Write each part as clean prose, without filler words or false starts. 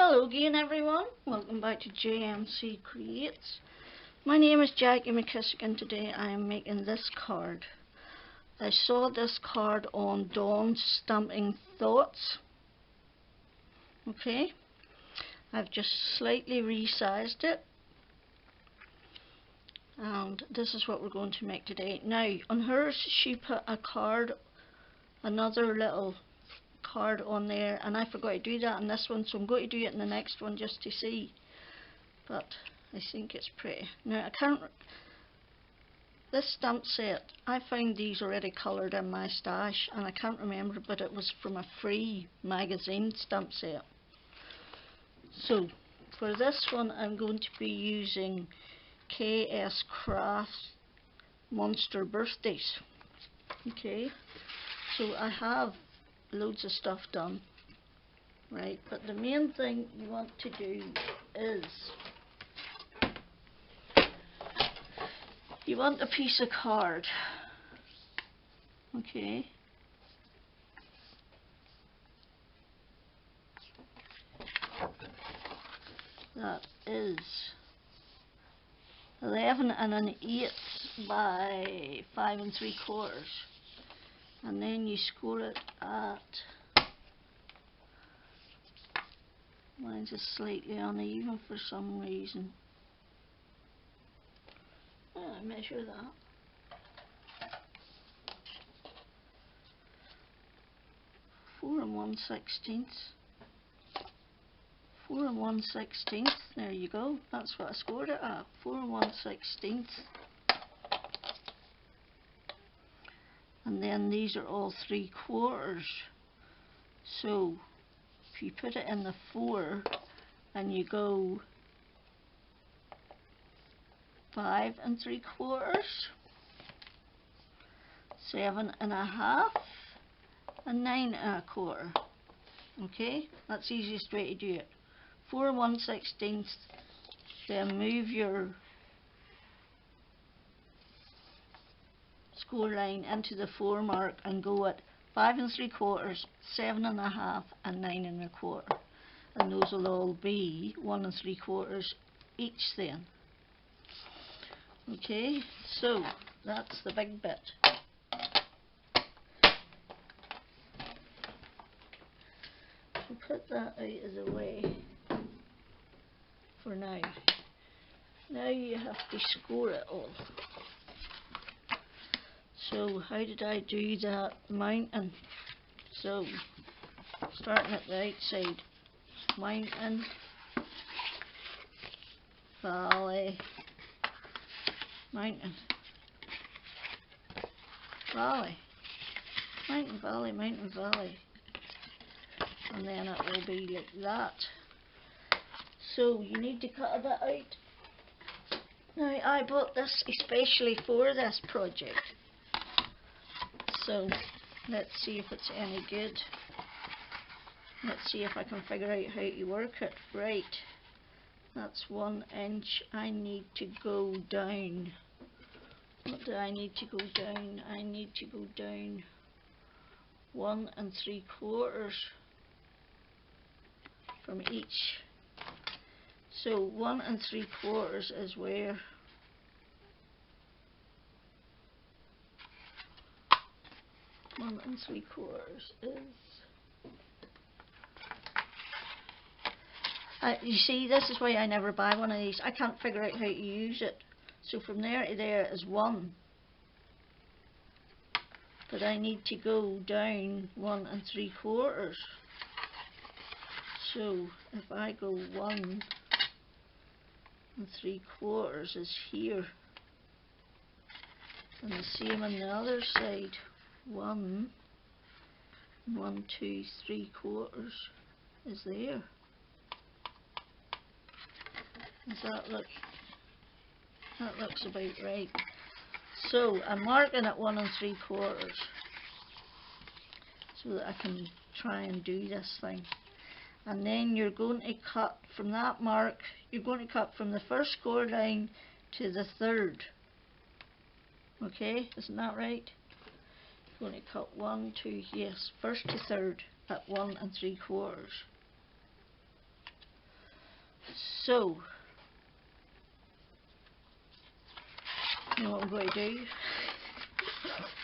Hello again everyone, welcome back to JMC Creates. My name is Jackie McKissick and today I am making this card. I saw this card on Dawn's Stamping Thoughts. Okay, I've just slightly resized it and this is what we're going to make today. Now on hers she put a card, another little card on there, and I forgot to do that in this one, so I'm going to do it in the next one just to see, but I think it's pretty. Now this stamp set, I found these already coloured in my stash and I can't remember, but it was from a free magazine stamp set. So for this one I'm going to be using KS Craft Monster Birthdays. Okay, so I have loads of stuff done, right, but the main thing you want to do is you want a piece of card, okay, that is 11 1/8 by 5 3/4, and then you score it at, mine's just slightly uneven for some reason. I measure that. 4 1/16. 4 1/16. There you go. That's what I scored it at. 4 1/16. And then these are all 3/4. So if you put it in the 4 and you go 5 3/4, 7 1/2, and 9 1/4. Okay, that's the easiest way to do it. 4 1/16, then move your score line into the 4 mark and go at 5 3/4, 7 1/2, and 9 1/4, and those will all be 1 3/4 each then. Okay, so that's the big bit. So put that out of the way for now. Now you have to score it all. So how did I do that mountain? So starting at the outside, mountain, valley, mountain, valley, mountain, valley, mountain, valley, and then it will be like that. So you need to cut a bit out. Now I bought this especially for this project, so let's see if it's any good. Let's see if I can figure out how to work it. Right, that's 1 inch. I need to go down. What do I need to go down? I need to go down 1 3/4 from each. So 1 3/4 is where? One and 3/4 is. You see, this is why I never buy one of these. I can't figure out how to use it. So from there to there is 1. But I need to go down 1 3/4. So if I go 1 3/4 is here. And the same on the other side. 1 2 3/4 is there. Does that look? That looks about right. So I'm marking at 1 3/4 so that I can try and do this thing. And then you're going to cut from that mark. You're going to cut from the first score line to the 3rd. Okay, isn't that right? You're going to cut 1 2, yes, 1st to 3rd at 1 3/4. So, you know what I'm going to do?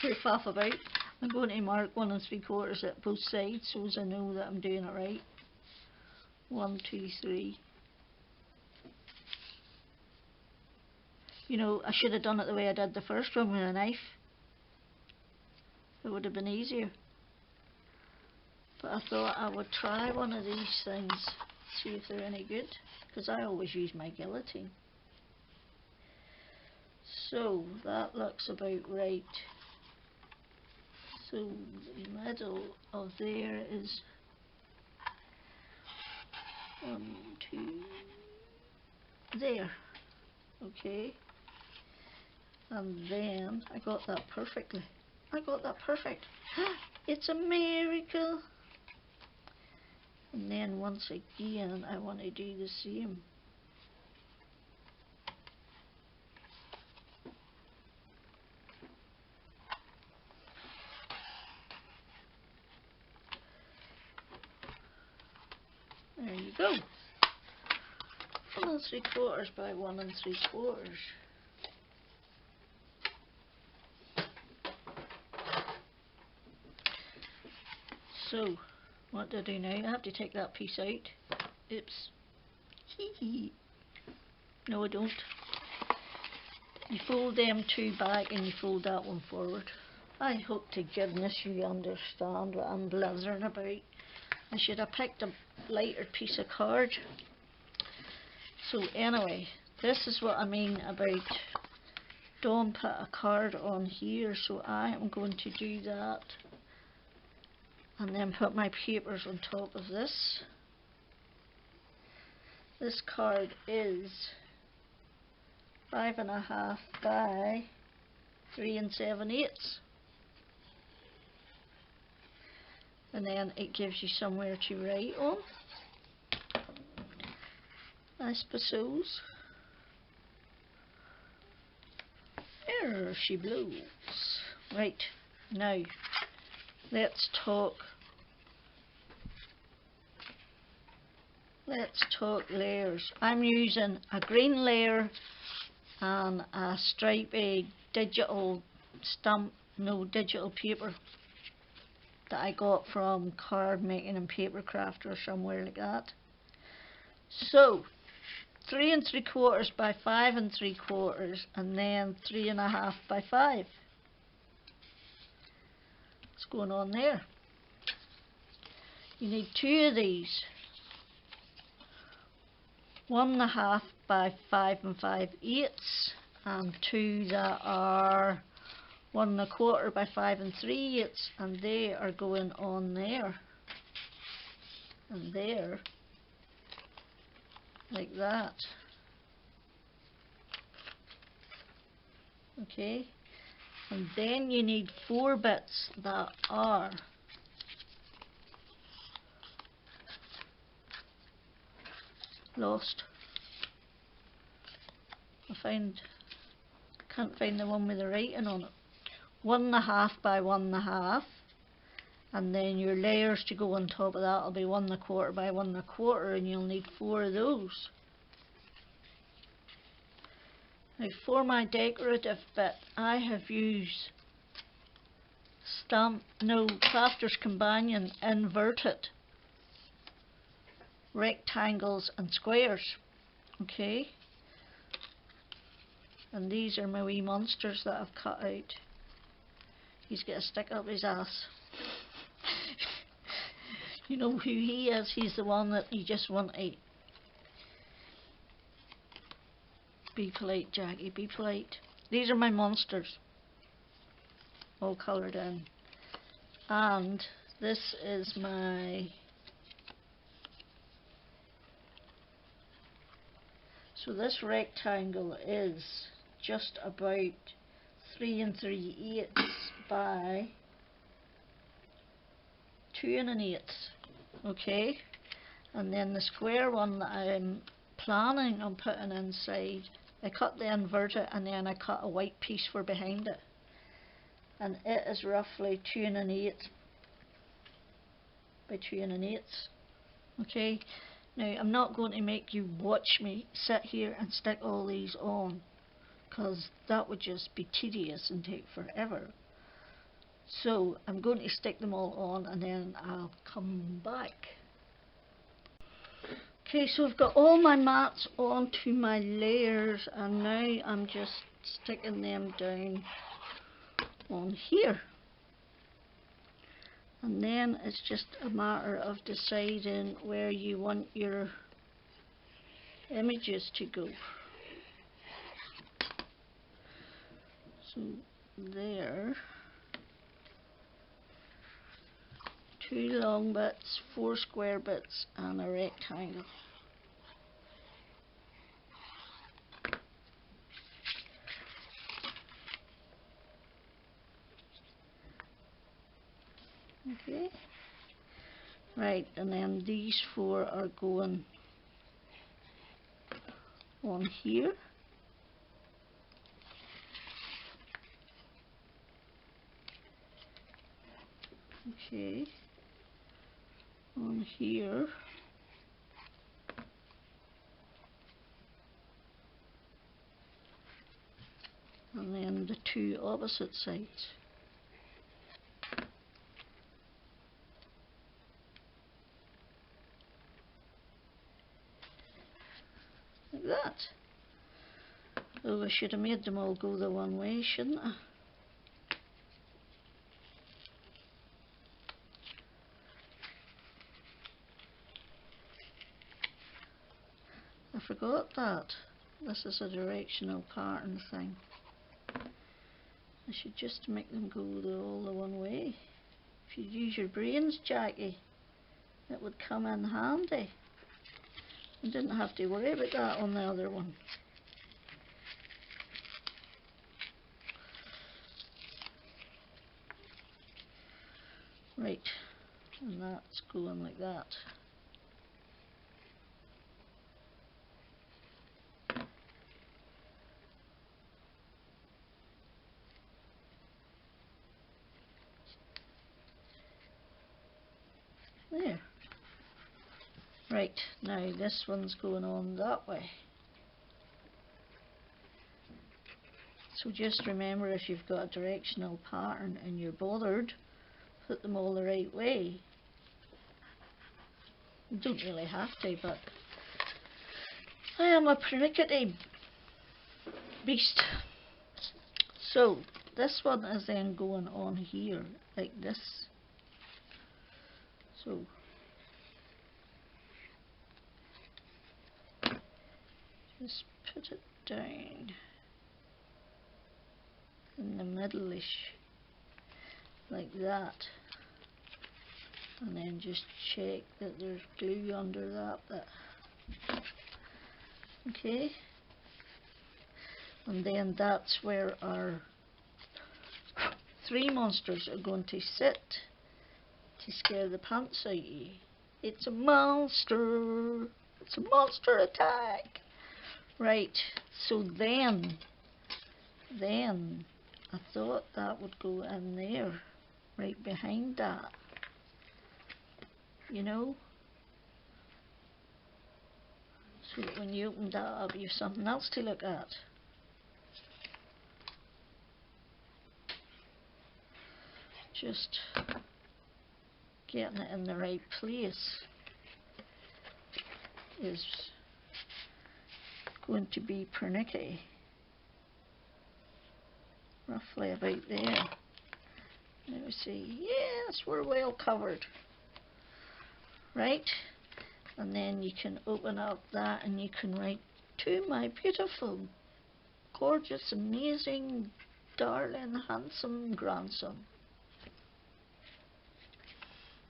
We're faff about. I'm going to mark 1 3/4 at both sides so as I know that I'm doing it right. 1, 2, 3. You know, I should have done it the way I did the first one with a knife. It would have been easier. But I thought I would try one of these things, see if they're any good, because I always use my guillotine. So that looks about right. So the middle of there is 1, 2, there. Okay. And then I got that perfectly. I got that perfect. It's a miracle. And then once again I want to do the same. There you go. 1 3/4 by 1 3/4. So, what do I do now? I have to take that piece out. Oops. No, I don't. You fold them two back and you fold that one forward. I hope to goodness you understand what I'm blathering about. I should have picked a lighter piece of card. So anyway, this is what I mean about don't put a card on here. So I am going to do that and then put my papers on top of this. This card is 5.5 by 3 7/8. And then it gives you somewhere to write on, I suppose. There she blows. Right, now let's talk layers. I'm using a green layer and a stripy digital paper that I got from Card Making and Papercraft or somewhere like that. So 3 3/4 by 5 3/4 and then 3.5 by 5. What's going on there? You need 2 of these. 1.5 by 5 5/8 and 2 that are 1 1/4 by 5 3/8, and they are going on there and there, like that. Okay, and then you need 4 bits that are lost. Can't find the one with the writing on it. 1.5 by 1.5, and then your layers to go on top of that will be 1 1/4 by 1 1/4, and you'll need 4 of those. Now for my decorative bit, I have used Crafter's Companion inverted rectangles and squares. Okay, and these are my wee monsters that I've cut out. He's got a stick up his ass. You know who he is? He's the one that you just want to be polite, Jackie, be polite. These are my monsters, all coloured in. And this is my... So this rectangle is just about 3 3/8 by 2 1/8. Okay, and then the square one that I'm planning on putting inside, I cut the inverted and then I cut a white piece for behind it, and it is roughly 2 1/8 by 2 1/8. Okay, Now, I'm not going to make you watch me sit here and stick all these on, because that would just be tedious and take forever. So I'm going to stick them all on and then I'll come back. Okay, so I've got all my mats onto my layers, and now I'm just sticking them down on here. And then it's just a matter of deciding where you want your images to go. So there, 2 long bits, 4 square bits, and a rectangle. Okay, right, and then these 4 are going on here. Okay, on here. And then the 2 opposite sides. Like that. Oh, I should have made them all go the one way, shouldn't I? I forgot that. This is a directional pattern thing. I should just make them go all the one way. If you'd use your brains, Jackie, it would come in handy. You didn't have to worry about that on the other one. Right, and that's going like that. There. Right, now this one's going on that way. So just remember, if you've got a directional pattern and you're bothered, put them all the right way. You don't really have to, but I am a pernickety beast. So this one is then going on here like this. So just put it down in the middle-ish like that, and then just check that there's glue under that bit. Okay, and then that's where our 3 monsters are going to sit to scare the pants out of you. It's a monster! It's a monster attack! Right, so then I thought that would go in there, right behind that, you know, so that when you open that up you have something else to look at. Just getting it in the right place is going to be pernickety. Roughly about there. Let me see. Yes, we're well covered. Right? And then you can open up that and you can write, "To my beautiful, gorgeous, amazing, darling, handsome grandson."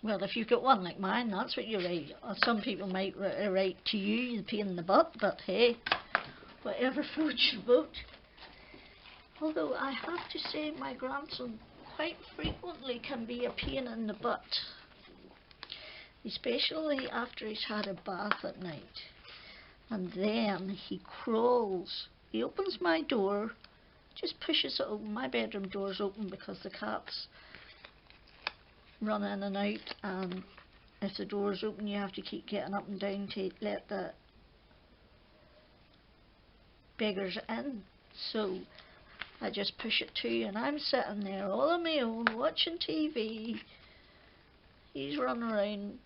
Well, if you've got one like mine, that's what you write. Or some people might write, "To you, the pain in the butt," but hey, whatever floats your boat. Although I have to say my grandson quite frequently can be a pain in the butt. Especially after he's had a bath at night. And then he crawls. He opens my door, just pushes it open. My bedroom door's open because the cats run in and out, and if the door's open, you have to keep getting up and down to let the beggars in. So I just push it to, and I'm sitting there all on my own watching TV. He's running around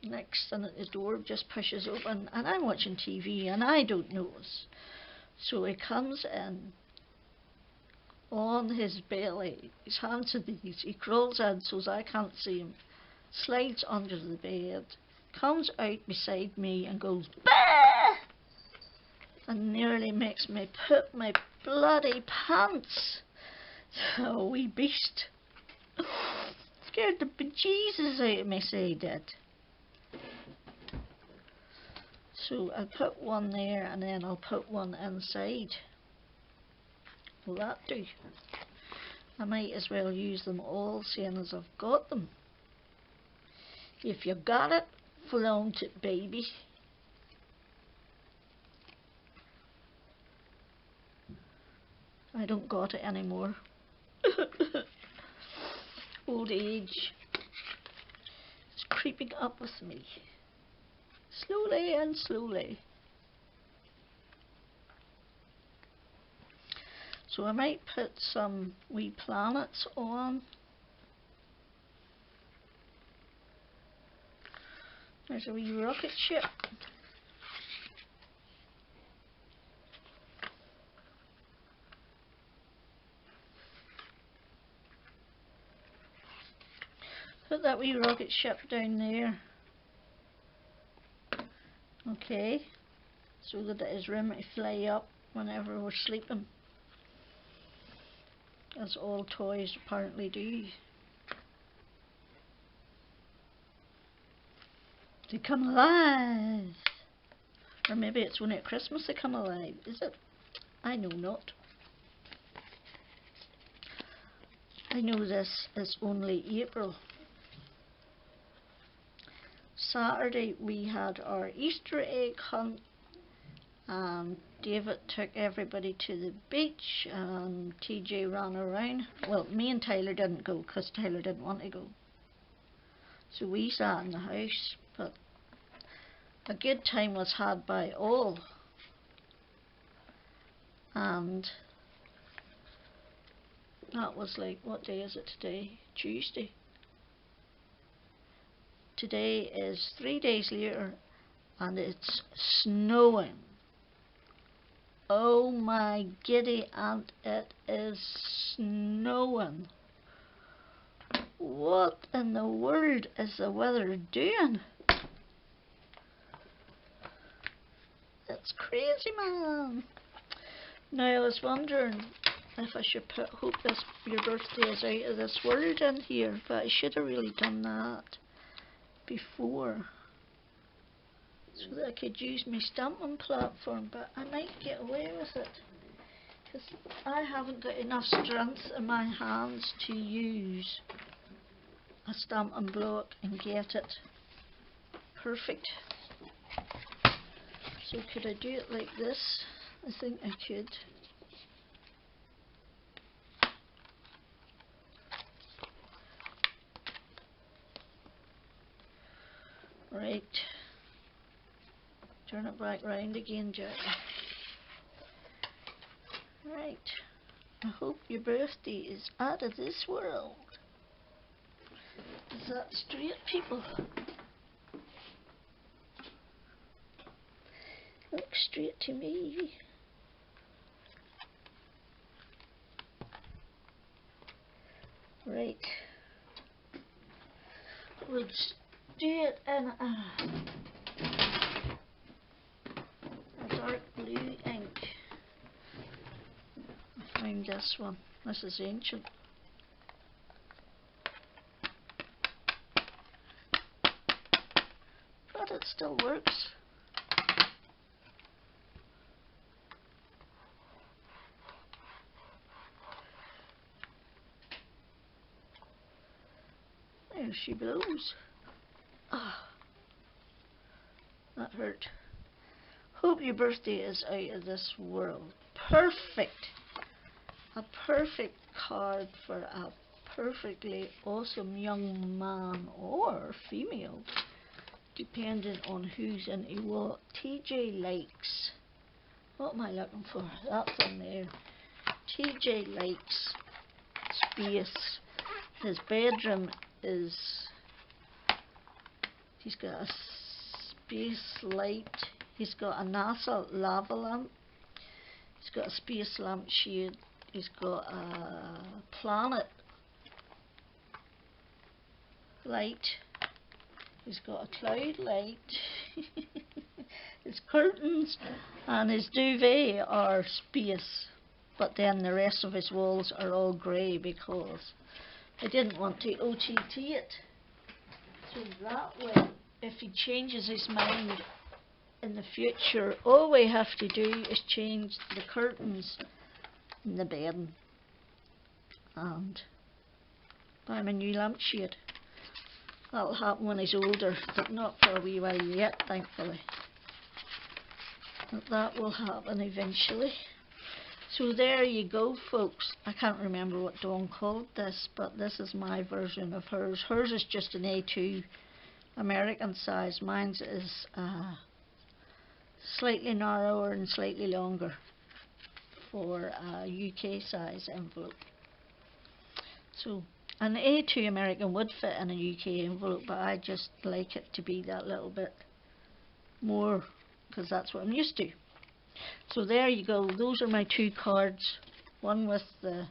next, and the door just pushes open, and I'm watching TV, and I don't notice. So he comes in on his belly, his hands and knees. He crawls in so I can't see him, slides under the bed, comes out beside me and goes, "Bah!" and nearly makes me poop my bloody pants. The wee beast scared the bejesus out of me, so he did. So I'll put one there, and then I'll put one inside. Will that do? I might as well use them all, seeing as I've got them. If you got it, flaunt it, baby. I don't got it anymore. Old age is creeping up with me, slowly and slowly. So I might put some wee planets on. There's a wee rocket ship. Put that wee rocket ship down there. Okay, so that it has room to fly up whenever we're sleeping, as all toys apparently do. They come alive. Or maybe it's only at Christmas they come alive, is it? I know not. I know this is only April. Saturday we had our Easter egg hunt, and David took everybody to the beach, and TJ ran around. Well, me and Tyler didn't go because Tyler didn't want to go. So we sat in the house, but a good time was had by all. And that was like, what day is it today? Tuesday. Today is 3 days later, and it's snowing. Oh my giddy aunt, it is snowing. What in the world is the weather doing? It's crazy, man. Now I was wondering if I should put "Hope this your birthday is out of this world" in here, but I should have really done that before, so that I could use my stamping platform, but I might get away with it because I haven't got enough strength in my hands to use a stamping block and get it perfect. So could I do it like this? I think I could. Right. Turn it back round again, Jack. Right. I hope your birthday is out of this world. Is that straight, people? Look straight to me. Right. We'll do it in a dark blue ink. I found this one. This is ancient. But it still works. There she blows. Ah, that hurt. Hope your birthday is out of this world. Perfect. A perfect card for a perfectly awesome young man or female, depending on who's into what. TJ likes, what am I looking for? That's in there. TJ likes space. His bedroom is, he's got a space light, he's got a NASA lava lamp, he's got a space lampshade, he's got a planet light, he's got a cloud light, his curtains and his duvet are space, but then the rest of his walls are all grey because I didn't want to OTT it. So that way, if he changes his mind in the future, all we have to do is change the curtains in the bed and buy him a new lampshade. That'll happen when he's older, but not for a wee while yet, thankfully. But that will happen eventually. So there you go, folks. I can't remember what Dawn called this, but this is my version of hers. Hers is just an A2 American size. Mine's is slightly narrower and slightly longer for a UK size envelope. So an A2 American would fit in a UK envelope, but I just like it to be that little bit more because that's what I'm used to. So there you go, those are my two cards, one with the